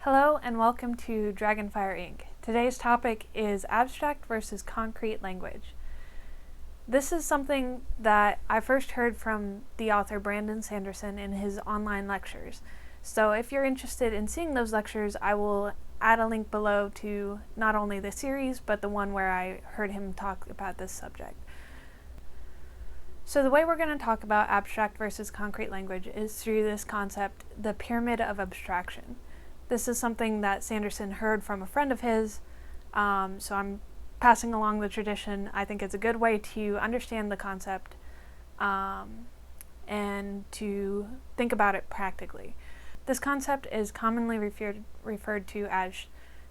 Hello and welcome to Dragonfire Inc. Today's topic is abstract versus concrete language. This is something that I first heard from the author Brandon Sanderson in his online lectures. So if you're interested in seeing those lectures, I will add a link below to not only the series, but the one where I heard him talk about this subject. So the way we're going to talk about abstract versus concrete language is through this concept, the pyramid of abstraction. This is something that Sanderson heard from a friend of his, so I'm passing along the tradition. I think it's a good way to understand the concept and to think about it practically. This concept is commonly referred to as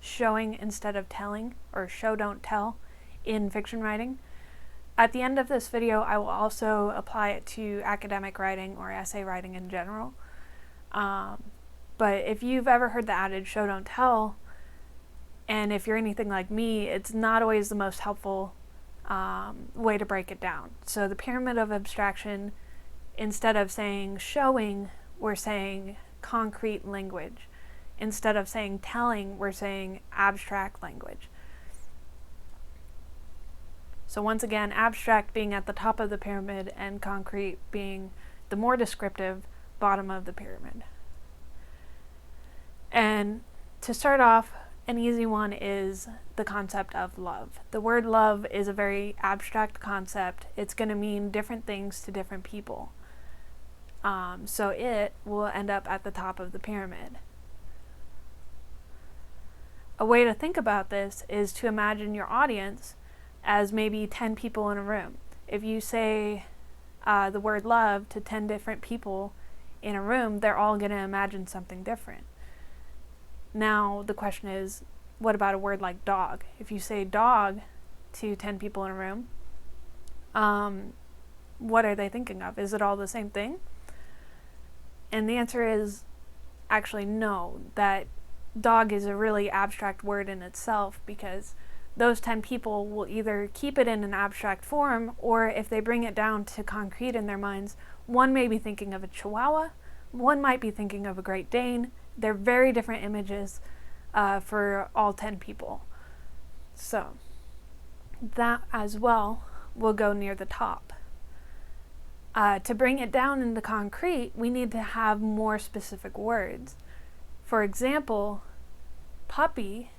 showing instead of telling, or show don't tell, in fiction writing. At the end of this video, I will also apply it to academic writing or essay writing in general. But if you've ever heard the adage, show don't tell, and if you're anything like me, it's not always the most helpful way to break it down. So the pyramid of abstraction, instead of saying showing, we're saying concrete language. Instead of saying telling, we're saying abstract language. So once again, abstract being at the top of the pyramid and concrete being the more descriptive bottom of the pyramid. And to start off, an easy one is the concept of love. The word love is a very abstract concept. It's going to mean different things to different people. So it will end up at the top of the pyramid. A way to think about this is to imagine your audience as maybe 10 people in a room. If you say the word love to 10 different people in a room, they're all going to imagine something different. Now the question is, what about a word like dog? If you say dog to 10 people in a room, what are they thinking of? Is it all the same thing? And the answer is actually no, that dog is a really abstract word in itself, because those 10 people will either keep it in an abstract form, or if they bring it down to concrete in their minds, one may be thinking of a Chihuahua, one might be thinking of a Great Dane. They're very different images for all 10 people. So that as well will go near the top. To bring it down into concrete, we need to have more specific words. For example, puppy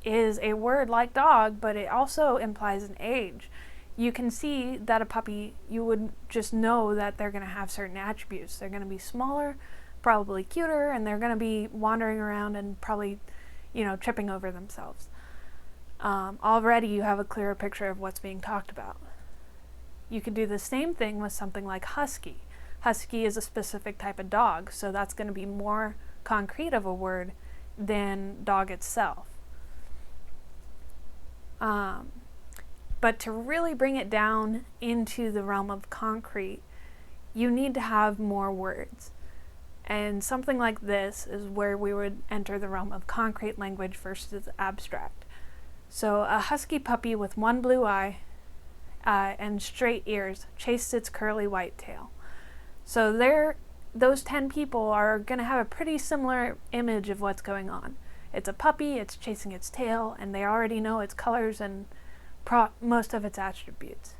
is a word like dog, but it also implies an age. You can see that a puppy, you would just know that they're going to have certain attributes. They're going to be smaller, probably cuter, and they're going to be wandering around and probably, tripping over themselves. Already you have a clearer picture of what's being talked about. You could do the same thing with something like husky. Husky is a specific type of dog, so that's going to be more concrete of a word than dog itself. But to really bring it down into the realm of concrete, you need to have more words. And something like this is where we would enter the realm of concrete language versus abstract. So a husky puppy with one blue eye and straight ears chased its curly white tail. So those 10 people are going to have a pretty similar image of what's going on. It's a puppy, it's chasing its tail, and they already know its colors and most of its attributes.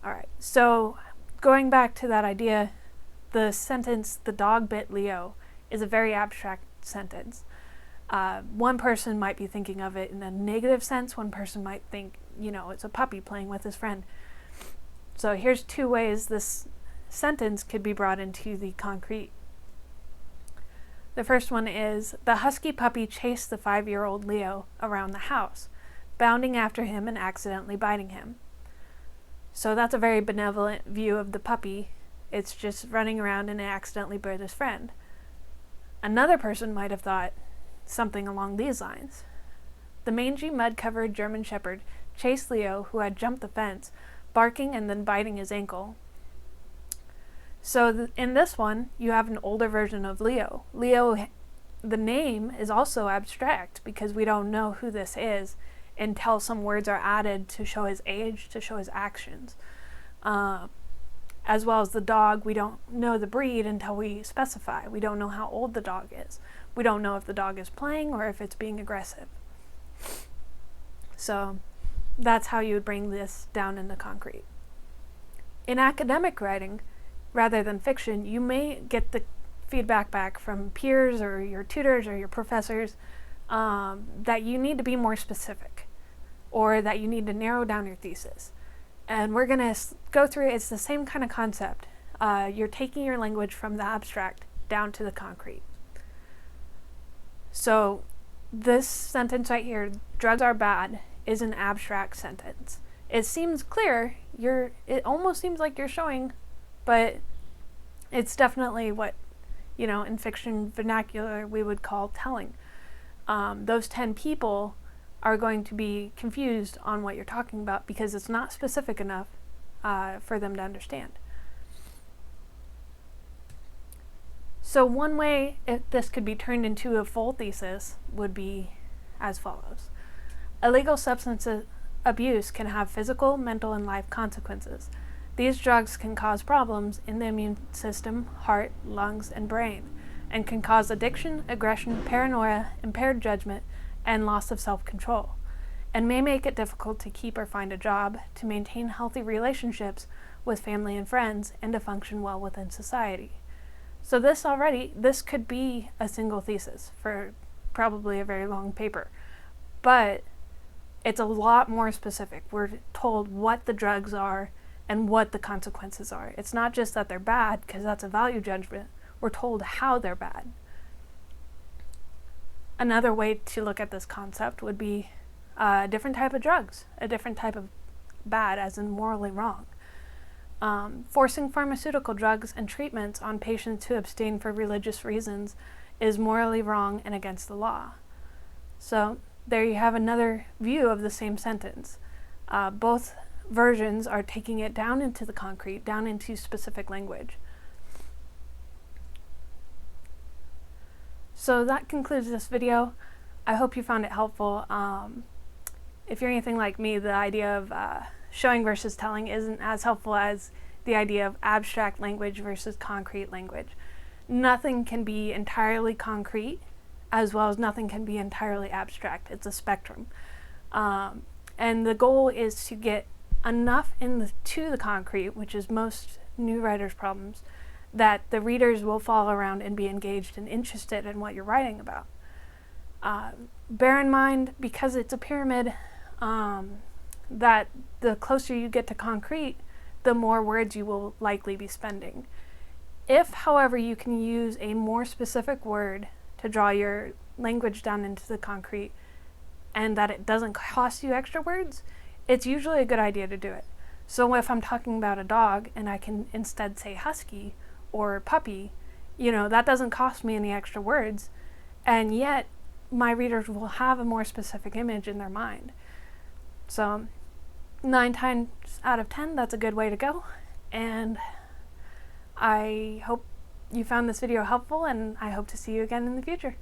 Alright, so going back to that idea, the sentence, "the dog bit Leo," is a very abstract sentence. One person might be thinking of it in a negative sense. One person might think, it's a puppy playing with his friend. So here's two ways this sentence could be brought into the concrete. The first one is, the husky puppy chased the 5-year-old Leo around the house, bounding after him and accidentally biting him. So that's a very benevolent view of the puppy. It's just running around and it accidentally bit his friend. Another person might have thought something along these lines. The mangy, mud-covered German Shepherd chased Leo, who had jumped the fence, barking and then biting his ankle. So in this one, you have an older version of Leo. Leo, the name, is also abstract because we don't know who this is until some words are added to show his age, to show his actions. as well as the dog. We don't know the breed until we specify. We don't know how old the dog is. We don't know if the dog is playing or if it's being aggressive. So that's how you would bring this down into concrete. In academic writing, rather than fiction, you may get the feedback back from peers or your tutors or your professors that you need to be more specific, or that you need to narrow down your thesis. And we're going to go through it. It's the same kind of concept. You're taking your language from the abstract down to the concrete. So this sentence right here, drugs are bad, is an abstract sentence. It seems clear. It almost seems like you're showing, but it's definitely what, in fiction vernacular we would call telling. Those 10 people are going to be confused on what you're talking about because it's not specific enough for them to understand. So one way if this could be turned into a full thesis would be as follows. Illegal substance abuse can have physical, mental, and life consequences. These drugs can cause problems in the immune system, heart, lungs, and brain, and can cause addiction, aggression, paranoia, impaired judgment, and loss of self-control, and may make it difficult to keep or find a job, to maintain healthy relationships with family and friends, and to function well within society. So this could be a single thesis for probably a very long paper, but it's a lot more specific. We're told what the drugs are and what the consequences are. It's not just that they're bad, because that's a value judgment. We're told how they're bad. Another way to look at this concept would be a different type of drugs, a different type of bad, as in morally wrong. Forcing pharmaceutical drugs and treatments on patients who abstain for religious reasons is morally wrong and against the law. So there you have another view of the same sentence. Both versions are taking it down into the concrete, down into specific language. So that concludes this video. I hope you found it helpful. If you're anything like me, the idea of showing versus telling isn't as helpful as the idea of abstract language versus concrete language. Nothing can be entirely concrete, as well as nothing can be entirely abstract. It's a spectrum. And the goal is to get enough to the concrete, which is most new writers' problems, that the readers will follow around and be engaged and interested in what you're writing about. Bear in mind, because it's a pyramid, that the closer you get to concrete, the more words you will likely be spending. If, however, you can use a more specific word to draw your language down into the concrete, and that it doesn't cost you extra words, it's usually a good idea to do it. So if I'm talking about a dog and I can instead say husky or puppy, that doesn't cost me any extra words, and yet my readers will have a more specific image in their mind. So 9 times out of 10, that's a good way to go, and I hope you found this video helpful, and I hope to see you again in the future.